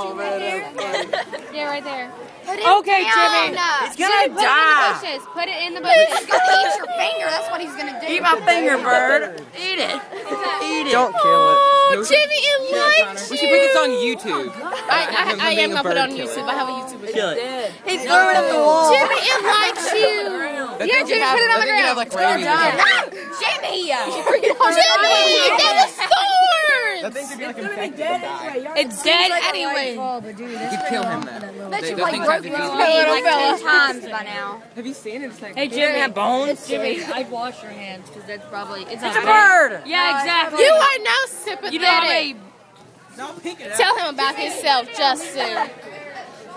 Oh man, Yeah, right there. Okay, Jimmy. he's gonna die. Put it in the bushes. He's gonna eat your finger. That's what he's gonna do. Eat my finger, bird. Eat it. Eat it. Don't kill it. Oh, Jimmy, it likes We should put this on YouTube. I am gonna put it on YouTube. I have a YouTube account. Kill it. He threw it at the wall. Jimmy, it likes you. Yeah, Jimmy, put it on the ground. Like rabies. Jimmy! Jimmy, that was thorns. That thing could be like infected and die. It's dead anyway. You could kill him then. Bet you Those like things broke have his disease. knee like 10 times by now. Have you seen it? It's like, Hey, He didn't have bones. Jimmy, I'd wash your hands because that's probably it's It's a bird. Yeah, exactly. You are now sympathetic. You know how many? don't pick it up. Tell him about himself just soon.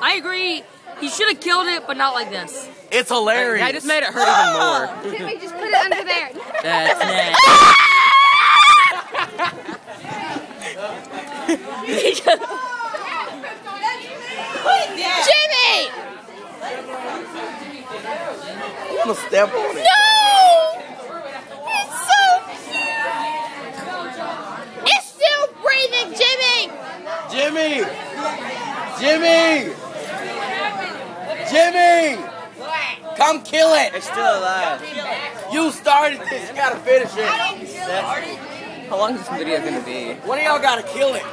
I agree. He should have killed it, but not like this. It's hilarious. I just made it hurt even more. Jimmy, just put it under there. That's nasty. Jimmy! You wanna step on it? No! It's still breathing, Jimmy! Jimmy! Jimmy! Jimmy! Come kill it! It's still alive. You started this. You gotta finish it. How long is this video gonna be? One of y'all gotta kill it.